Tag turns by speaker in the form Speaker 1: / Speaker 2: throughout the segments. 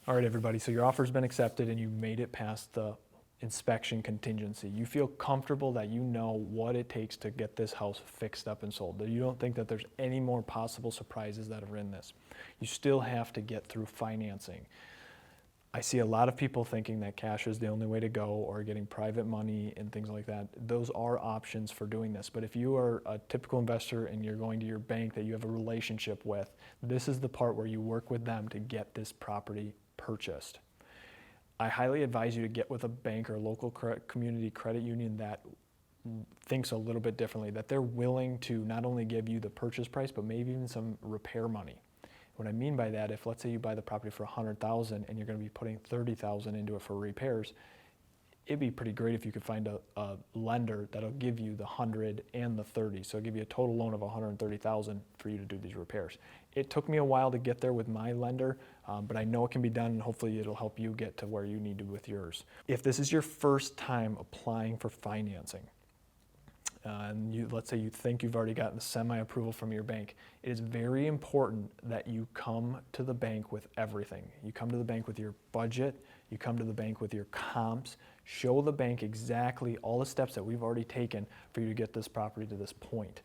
Speaker 1: All right, everybody, so your offer's been accepted and you made it past the inspection contingency. You feel comfortable that you know what it takes to get this house fixed up and sold. That you don't think that there's any more possible surprises that are in this. You still have to get through financing. I see a lot of people thinking that cash is the only way to go, or getting private money and things like that. Those are options for doing this. But if you are a typical investor and you're going to your bank that you have a relationship with, this is the part where you work with them to get this property purchased. I highly advise you to get with a bank or local community credit union that thinks a little bit differently, that they're willing to not only give you the purchase price, but maybe even some repair money. What I mean by that, if let's say you buy the property for $100,000 and you're going to be putting $30,000 into it for repairs, it'd be pretty great if you could find a lender that'll give you the 100 and the 30. So it'll give you a total loan of $130,000 for you to do these repairs. It took me a while to get there with my lender, but I know it can be done, and hopefully it'll help you get to where you need to with yours. If this is your first time applying for financing, and let's say you think you've already gotten the semi-approval from your bank, it is very important that you come to the bank with everything. You come to the bank with your budget, you come to the bank with your comps, show the bank exactly all the steps that we've already taken for you to get this property to this point.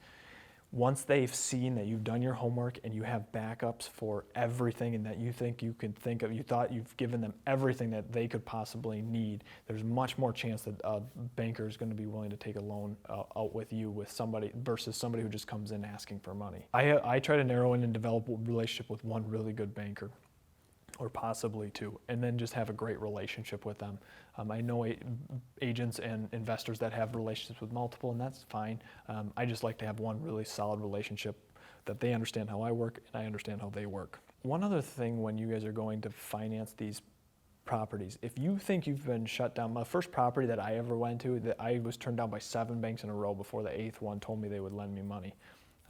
Speaker 1: Once they've seen that you've done your homework and you have backups for everything, and that you think you can think of, you thought you've given them everything that they could possibly need, there's much more chance that a banker is going to be willing to take a loan out with you, with somebody versus somebody who just comes in asking for money. I try to narrow in and develop a relationship with one really good banker, or possibly two, and then just have a great relationship with them. I know agents and investors that have relationships with multiple, and that's fine. I just like to have one really solid relationship that they understand how I work and I understand how they work. One other thing when you guys are going to finance these properties, if you think you've been shut down, my first property that I ever went to, that I was turned down by 7 banks in a row before the 8th one told me they would lend me money.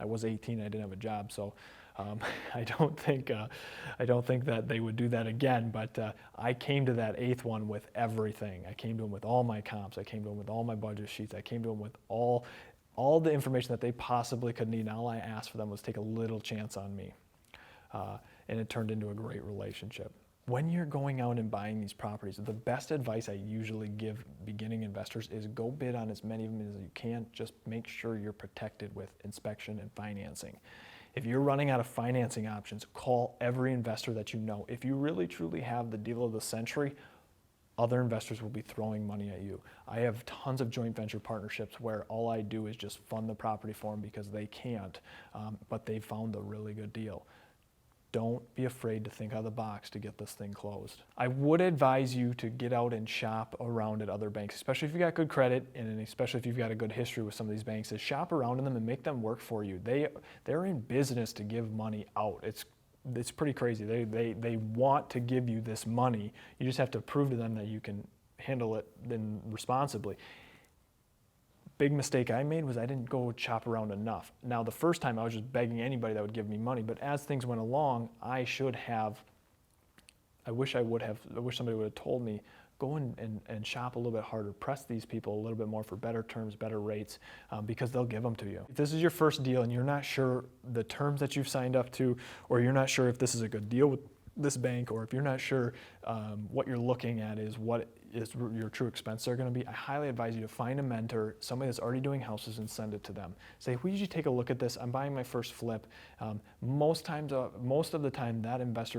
Speaker 1: I was 18, I didn't have a job, so I don't think that they would do that again, but I came to that 8th one with everything. I came to them with all my comps, I came to them with all my budget sheets, I came to them with all the information that they possibly could need, and all I asked for them was take a little chance on me. And it turned into a great relationship. When you're going out and buying these properties, the best advice I usually give beginning investors is go bid on as many of them as you can. Just make sure you're protected with inspection and financing. If you're running out of financing options, call every investor that you know. If you really truly have the deal of the century, other investors will be throwing money at you. I have tons of joint venture partnerships where all I do is just fund the property for them because they can't, but they found a really good deal. Don't be afraid to think out of the box to get this thing closed. I would advise you to get out and shop around at other banks, especially if you've got good credit, and especially if you've got a good history with some of these banks, is shop around in them and make them work for you. They're in business to give money out. It's pretty crazy. They want to give you this money. You just have to prove to them that you can handle it then responsibly. Big mistake I made was I didn't go shop around enough. Now, the first time I was just begging anybody that would give me money, but as things went along, I wish somebody would have told me, go and shop a little bit harder, press these people a little bit more for better terms, better rates, because they'll give them to you. If this is your first deal and you're not sure the terms that you've signed up to, or you're not sure if this is a good deal with this bank, or if you're not sure what you're looking at is what your true expenses are going to be, I highly advise you to find a mentor, somebody that's already doing houses, and send it to them. Say, will you take a look at this? I'm buying my first flip. Most of the time, that investor